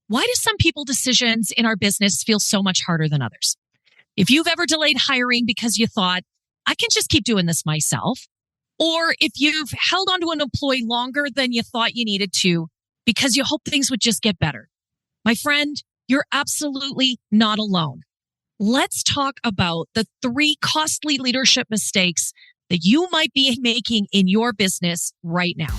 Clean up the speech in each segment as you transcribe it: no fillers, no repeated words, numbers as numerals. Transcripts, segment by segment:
Why do some people decisions in our business feel so much harder than others? If you've ever delayed hiring because you thought, I can just keep doing this myself, or if you've held onto an employee longer than you thought you needed to because you hope things would just get better, my friend, you're absolutely not alone. Let's talk about the 3 costly leadership mistakes that you might be making in your business right now.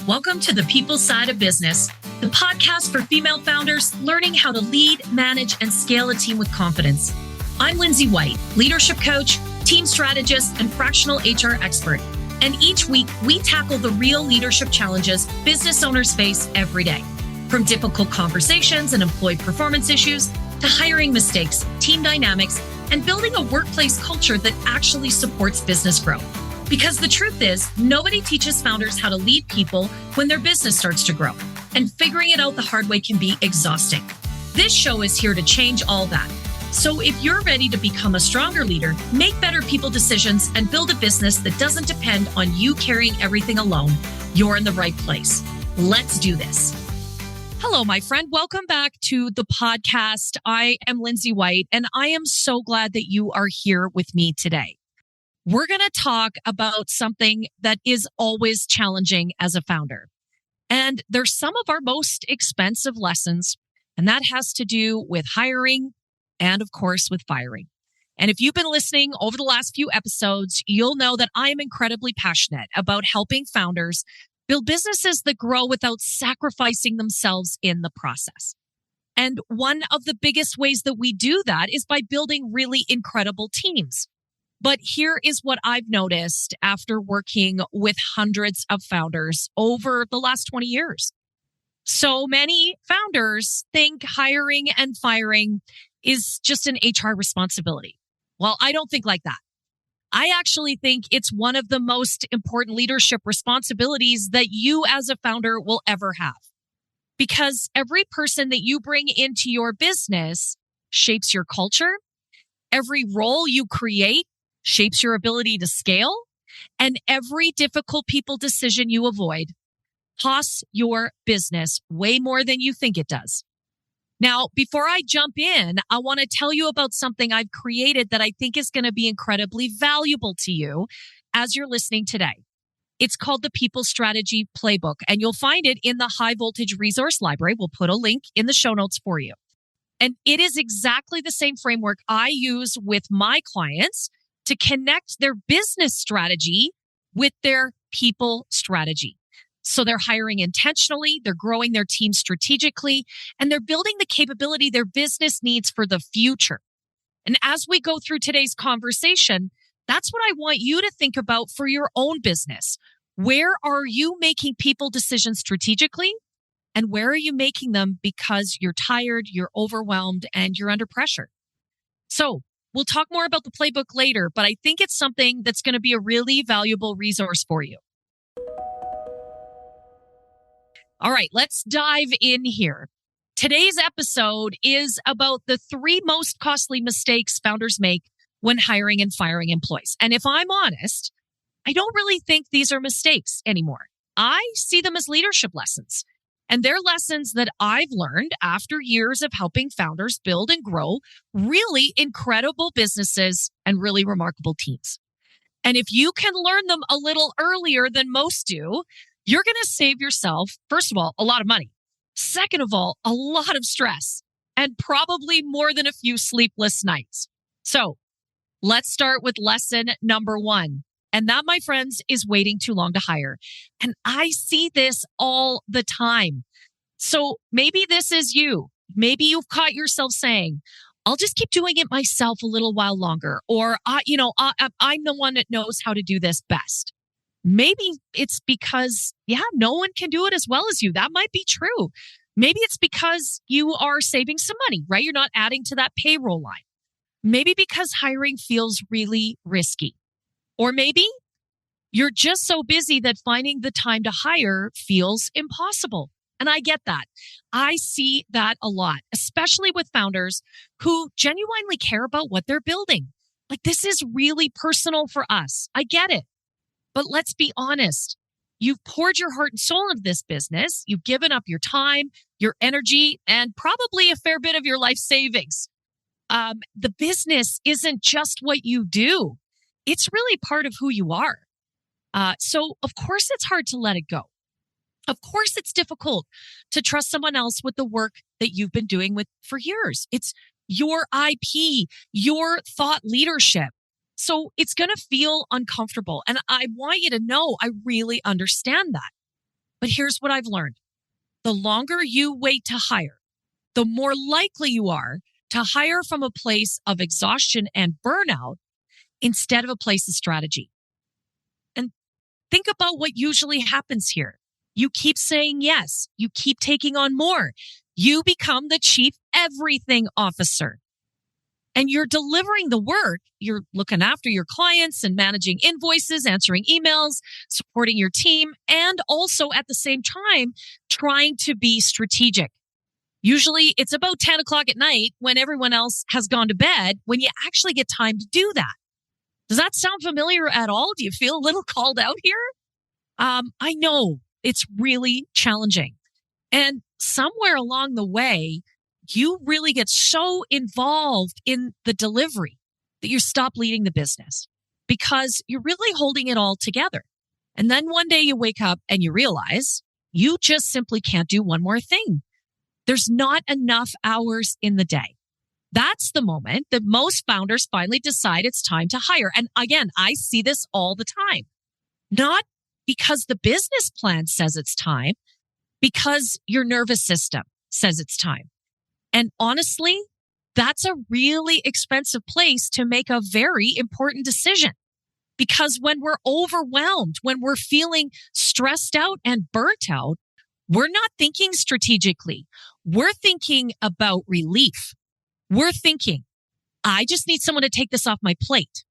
Welcome to the People Side of Business, the podcast for female founders learning how to lead, manage, and scale a team with confidence. I'm Lindsay White, leadership coach, team strategist, and fractional HR expert. And each week, we tackle the real leadership challenges business owners face every day. From difficult conversations and employee performance issues to hiring mistakes, team dynamics, and building a workplace culture that actually supports business growth. Because the truth is, nobody teaches founders how to lead people when their business starts to grow. And figuring it out the hard way can be exhausting. This show is here to change all that. So if you're ready to become a stronger leader, make better people decisions, and build a business that doesn't depend on you carrying everything alone, you're in the right place. Let's do this. Hello, my friend. Welcome back to the podcast. I am Lindsay White, and I am so glad that you are here with me today. We're going to talk about something that is always challenging as a founder. And there's some of our most expensive lessons, and that has to do with hiring and, of course, with firing. And if you've been listening over the last few episodes, you'll know that I am incredibly passionate about helping founders build businesses that grow without sacrificing themselves in the process. And one of the biggest ways that we do that is by building really incredible teams. But here is what I've noticed after working with hundreds of founders over the last 20 years. So many founders think hiring and firing is just an HR responsibility. Well, I don't think like that. I actually think it's one of the most important leadership responsibilities that you as a founder will ever have. Because every person that you bring into your business shapes your culture. Every role you create shapes your ability to scale, and every difficult people decision you avoid costs your business way more than you think it does. Now, before I jump in, I want to tell you about something I've created that I think is going to be incredibly valuable to you as you're listening today. It's called the People Strategy Playbook, and you'll find it in the High Voltage Resource Library. We'll put a link in the show notes for you. And it is exactly the same framework I use with my clients to connect their business strategy with their people strategy. So they're hiring intentionally, they're growing their team strategically, and they're building the capability their business needs for the future. And as we go through today's conversation, that's what I want you to think about for your own business. Where are you making people decisions strategically? And where are you making them because you're tired, you're overwhelmed, and you're under pressure? So we'll talk more about the playbook later, but I think it's something that's going to be a really valuable resource for you. All right, let's dive in here. Today's episode is about the 3 most costly mistakes founders make when hiring and firing employees. And if I'm honest, I don't really think these are mistakes anymore. I see them as leadership lessons. And they're lessons that I've learned after years of helping founders build and grow really incredible businesses and really remarkable teams. And if you can learn them a little earlier than most do, you're going to save yourself, first of all, a lot of money. Second of all, a lot of stress and probably more than a few sleepless nights. So let's start with lesson number 1. And that, my friends, is waiting too long to hire. And I see this all the time. So maybe this is you. Maybe you've caught yourself saying, I'll just keep doing it myself a little while longer. Or, I'm the one that knows how to do this best. Maybe it's because, no one can do it as well as you. That might be true. Maybe it's because you are saving some money, right? You're not adding to that payroll line. Maybe because hiring feels really risky. Or maybe you're just so busy that finding the time to hire feels impossible. And I get that. I see that a lot, especially with founders who genuinely care about what they're building. Like, this is really personal for us. I get it. But let's be honest. You've poured your heart and soul into this business. You've given up your time, your energy, and probably a fair bit of your life savings. The business isn't just what you do, it's really part of who you are. So, of course, it's hard to let it go. Of course, it's difficult to trust someone else with the work that you've been doing with for years. It's your IP, your thought leadership. So it's going to feel uncomfortable. And I want you to know I really understand that. But here's what I've learned. The longer you wait to hire, the more likely you are to hire from a place of exhaustion and burnout instead of a place of strategy. And think about what usually happens here. You keep saying yes. You keep taking on more. You become the chief everything officer. And you're delivering the work. You're looking after your clients and managing invoices, answering emails, supporting your team, and also at the same time, trying to be strategic. Usually it's about 10 o'clock at night when everyone else has gone to bed when you actually get time to do that. Does that sound familiar at all? Do you feel a little called out here? I know it's really challenging. And somewhere along the way, you really get so involved in the delivery that you stop leading the business because you're really holding it all together. And then one day you wake up and you realize you just simply can't do one more thing. There's not enough hours in the day. That's the moment that most founders finally decide it's time to hire. And again, I see this all the time. Not because the business plan says it's time, because your nervous system says it's time. And honestly, that's a really expensive place to make a very important decision. Because when we're overwhelmed, when we're feeling stressed out and burnt out, we're not thinking strategically. We're thinking about relief. We're thinking, I just need someone to take this off my plate.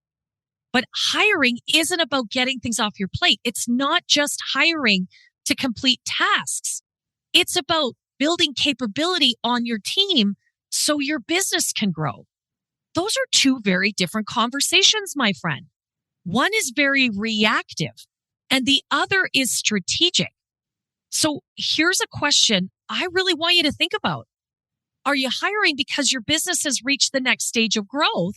But hiring isn't about getting things off your plate. It's not just hiring to complete tasks. It's about building capability on your team so your business can grow. Those are two very different conversations, my friend. One is very reactive and the other is strategic. So here's a question I really want you to think about. Are you hiring because your business has reached the next stage of growth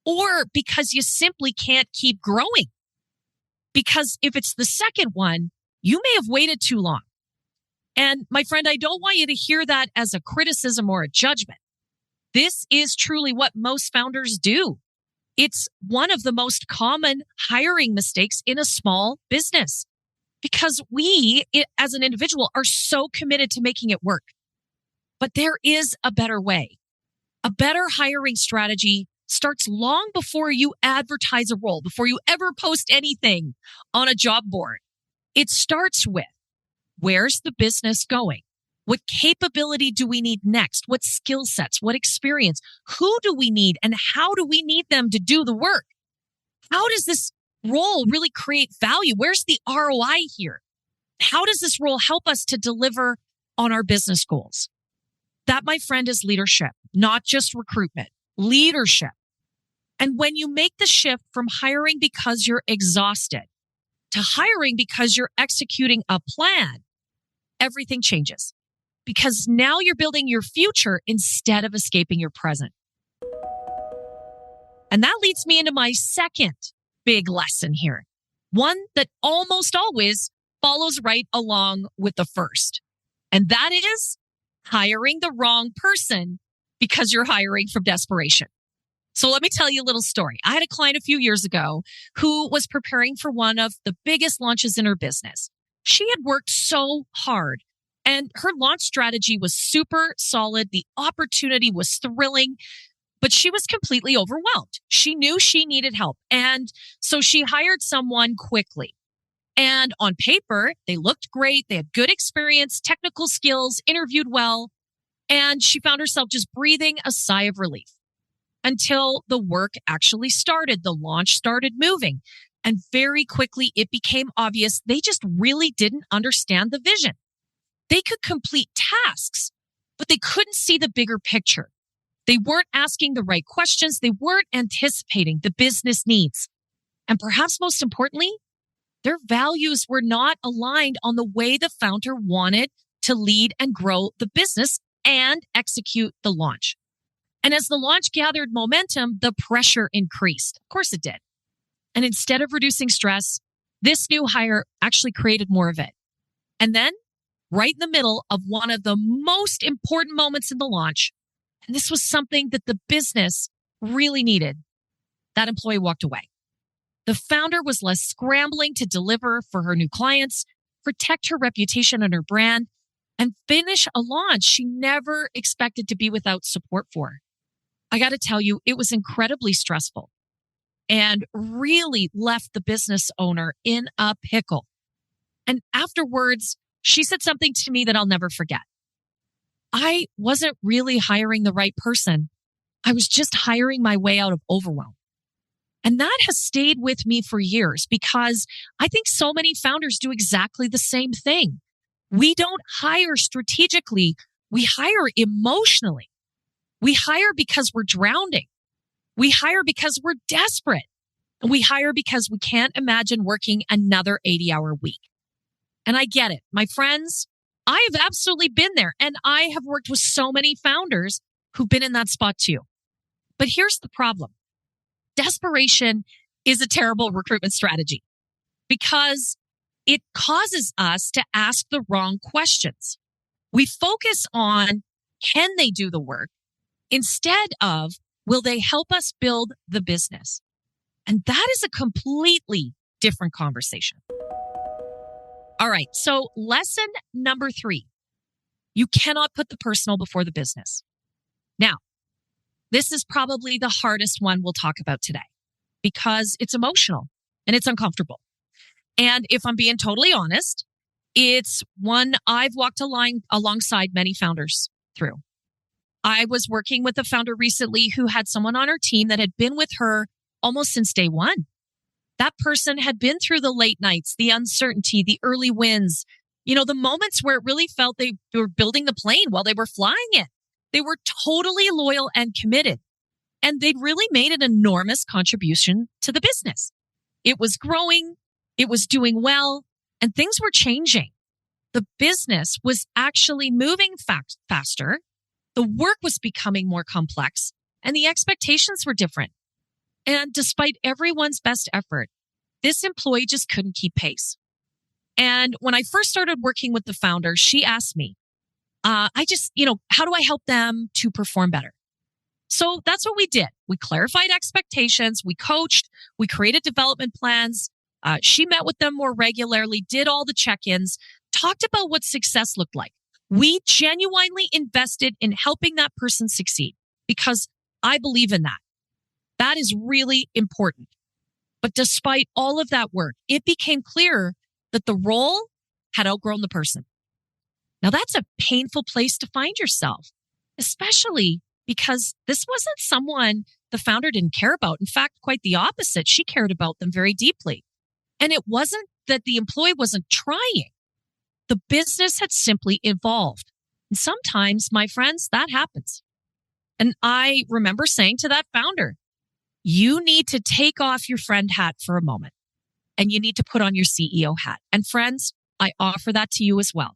or because you simply can't keep growing? Because if it's the second one, you may have waited too long. And my friend, I don't want you to hear that as a criticism or a judgment. This is truly what most founders do. It's one of the most common hiring mistakes in a small business because we, as an individual, are so committed to making it work. But there is a better way. A better hiring strategy starts long before you advertise a role, before you ever post anything on a job board. It starts with, where's the business going? What capability do we need next? What skill sets? What experience? Who do we need? And how do we need them to do the work? How does this role really create value? Where's the ROI here? How does this role help us to deliver on our business goals? That, my friend, is leadership, not just recruitment, leadership. And when you make the shift from hiring because you're exhausted to hiring because you're executing a plan, everything changes. Because now you're building your future instead of escaping your present. And that leads me into my second big lesson here. One that almost always follows right along with the first. And that is hiring the wrong person because you're hiring from desperation. So let me tell you a little story. I had a client a few years ago who was preparing for one of the biggest launches in her business. She had worked so hard and her launch strategy was super solid. The opportunity was thrilling, but she was completely overwhelmed. She knew she needed help. And so she hired someone quickly. And on paper, they looked great. They had good experience, technical skills, interviewed well. And she found herself just breathing a sigh of relief until the work actually started. The launch started moving. And very quickly, it became obvious they just really didn't understand the vision. They could complete tasks, but they couldn't see the bigger picture. They weren't asking the right questions. They weren't anticipating the business needs. And perhaps most importantly, their values were not aligned on the way the founder wanted to lead and grow the business and execute the launch. And as the launch gathered momentum, the pressure increased. Of course it did. And instead of reducing stress, this new hire actually created more of it. And then, right in the middle of one of the most important moments in the launch, and this was something that the business really needed, that employee walked away. The founder was left scrambling to deliver for her new clients, protect her reputation and her brand, and finish a launch she never expected to be without support for. I got to tell you, it was incredibly stressful and really left the business owner in a pickle. And afterwards, she said something to me that I'll never forget. I wasn't really hiring the right person. I was just hiring my way out of overwhelm. And that has stayed with me for years because I think so many founders do exactly the same thing. We don't hire strategically. We hire emotionally. We hire because we're drowning. We hire because we're desperate. And we hire because we can't imagine working another 80-hour week. And I get it. My friends, I have absolutely been there. And I have worked with so many founders who've been in that spot too. But here's the problem. Desperation is a terrible recruitment strategy because it causes us to ask the wrong questions. We focus on, can they do the work? Instead of, will they help us build the business? And that is a completely different conversation. All right. So lesson number 3, you cannot put the personal before the business. Now, this is probably the hardest one we'll talk about today because it's emotional and it's uncomfortable. And if I'm being totally honest, it's one I've walked alongside many founders through. I was working with a founder recently who had someone on her team that had been with her almost since day one. That person had been through the late nights, the uncertainty, the early wins, the moments where it really felt they were building the plane while they were flying it. They were totally loyal and committed. And they'd really made an enormous contribution to the business. It was growing, it was doing well, and things were changing. The business was actually moving faster. The work was becoming more complex, and the expectations were different. And despite everyone's best effort, this employee just couldn't keep pace. And when I first started working with the founder, she asked me, how do I help them to perform better? So that's what we did. We clarified expectations. We coached. We created development plans. She met with them more regularly, did all the check-ins, talked about what success looked like. We genuinely invested in helping that person succeed because I believe in that. That is really important. But despite all of that work, it became clear that the role had outgrown the person. Now, that's a painful place to find yourself, especially because this wasn't someone the founder didn't care about. In fact, quite the opposite. She cared about them very deeply. And it wasn't that the employee wasn't trying. The business had simply evolved. And sometimes, my friends, that happens. And I remember saying to that founder, you need to take off your friend hat for a moment and you need to put on your CEO hat. And friends, I offer that to you as well.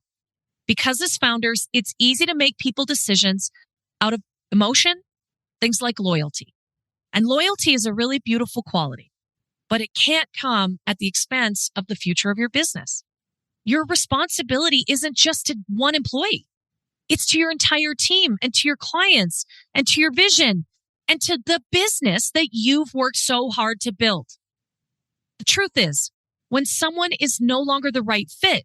Because as founders, it's easy to make people decisions out of emotion, things like loyalty. And loyalty is a really beautiful quality, but it can't come at the expense of the future of your business. Your responsibility isn't just to one employee. It's to your entire team and to your clients and to your vision and to the business that you've worked so hard to build. The truth is, when someone is no longer the right fit,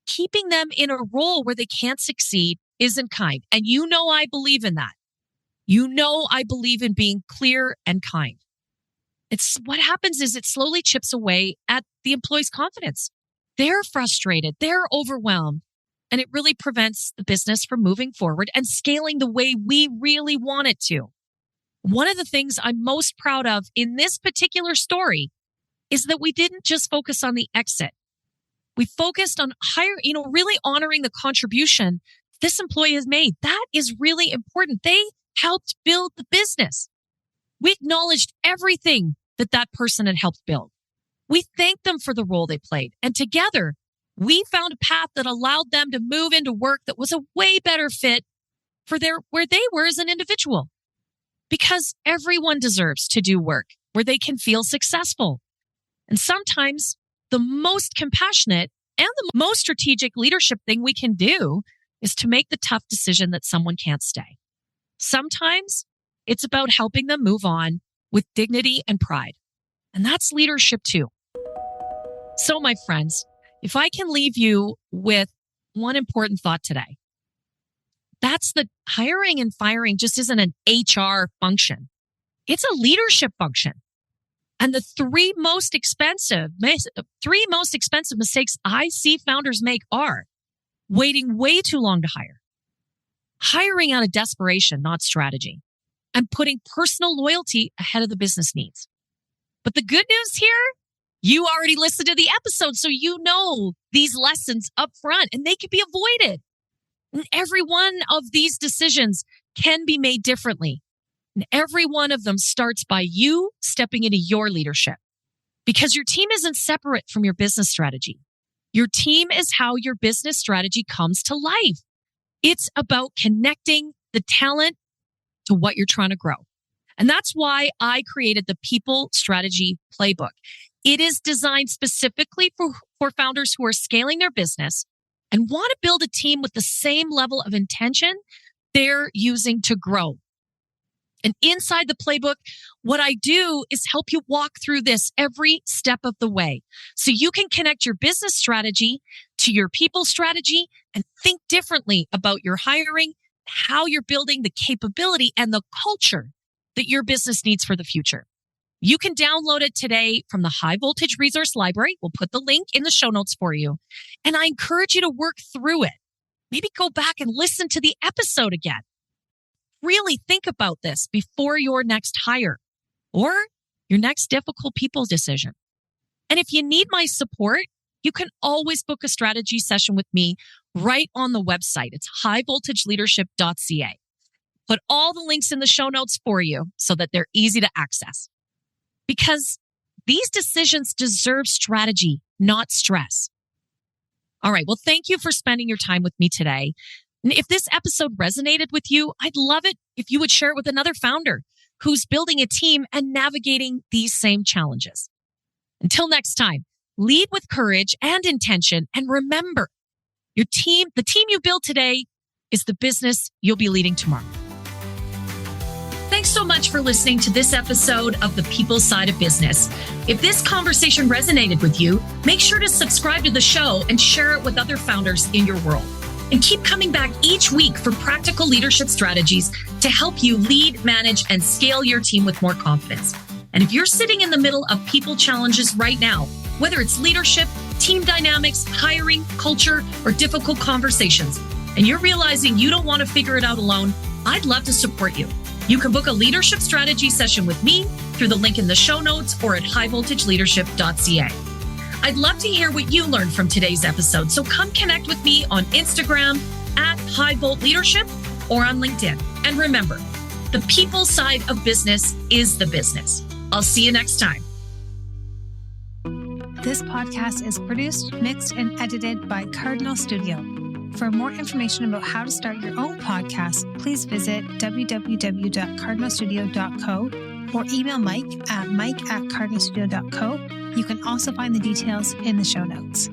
keeping them in a role where they can't succeed isn't kind. And I believe in that. I believe in being clear and kind. It's what happens is it slowly chips away at the employee's confidence. They're frustrated. They're overwhelmed. And it really prevents the business from moving forward and scaling the way we really want it to. One of the things I'm most proud of in this particular story is that we didn't just focus on the exit. We focused on really honoring the contribution this employee has made. That is really important. They helped build the business. We acknowledged everything that person had helped build. We thanked them for the role they played. And together, We found a path that allowed them to move into work that was a way better fit for where they were as an individual. Because everyone deserves to do work where they can feel successful. And sometimes the most compassionate and the most strategic leadership thing we can do is to make the tough decision that someone can't stay. Sometimes it's about helping them move on with dignity and pride. And that's leadership too. So, my friends, if I can leave you with one important thought today, that's that hiring and firing just isn't an HR function. It's a leadership function. And the three most expensive mistakes I see founders make are waiting way too long to hire, hiring out of desperation, not strategy, and putting personal loyalty ahead of the business needs. But the good news here, you already listened to the episode, so you know these lessons up front and they can be avoided. And every one of these decisions can be made differently. And every one of them starts by you stepping into your leadership, because your team isn't separate from your business strategy. Your team is how your business strategy comes to life. It's about connecting the talent to what you're trying to grow. And that's why I created the People Strategy Playbook. It is designed specifically for founders who are scaling their business and want to build a team with the same level of intention they're using to grow. And inside the playbook, what I do is help you walk through this every step of the way so you can connect your business strategy to your people strategy and think differently about your hiring, how you're building the capability and the culture that your business needs for the future. You can download it today from the High Voltage Resource Library. We'll put the link in the show notes for you. And I encourage you to work through it. Maybe go back and listen to the episode again. Really think about this before your next hire or your next difficult people decision. And if you need my support, you can always book a strategy session with me right on the website. It's highvoltageleadership.ca. Put all the links in the show notes for you so that they're easy to access. Because these decisions deserve strategy, not stress. All right. Well, thank you for spending your time with me today. And if this episode resonated with you, I'd love it if you would share it with another founder who's building a team and navigating these same challenges. Until next time, lead with courage and intention. And remember, the team you build today is the business you'll be leading tomorrow. Thanks so much for listening to this episode of The People Side of Business. If this conversation resonated with you, make sure to subscribe to the show and share it with other founders in your world. And keep coming back each week for practical leadership strategies to help you lead, manage, and scale your team with more confidence. And if you're sitting in the middle of people challenges right now, whether it's leadership, team dynamics, hiring, culture, or difficult conversations, and you're realizing you don't want to figure it out alone, I'd love to support you. You can book a leadership strategy session with me through the link in the show notes or at highvoltageleadership.ca. I'd love to hear what you learned from today's episode, so come connect with me on Instagram at highvoltleadership or on LinkedIn. And remember, the people side of business is the business. I'll see you next time. This podcast is produced, mixed, and edited by Cardinal Studio. For more information about how to start your own podcast, please visit www.cardinalstudio.co or email Mike at mike@cardinalstudio.co. You can also find the details in the show notes.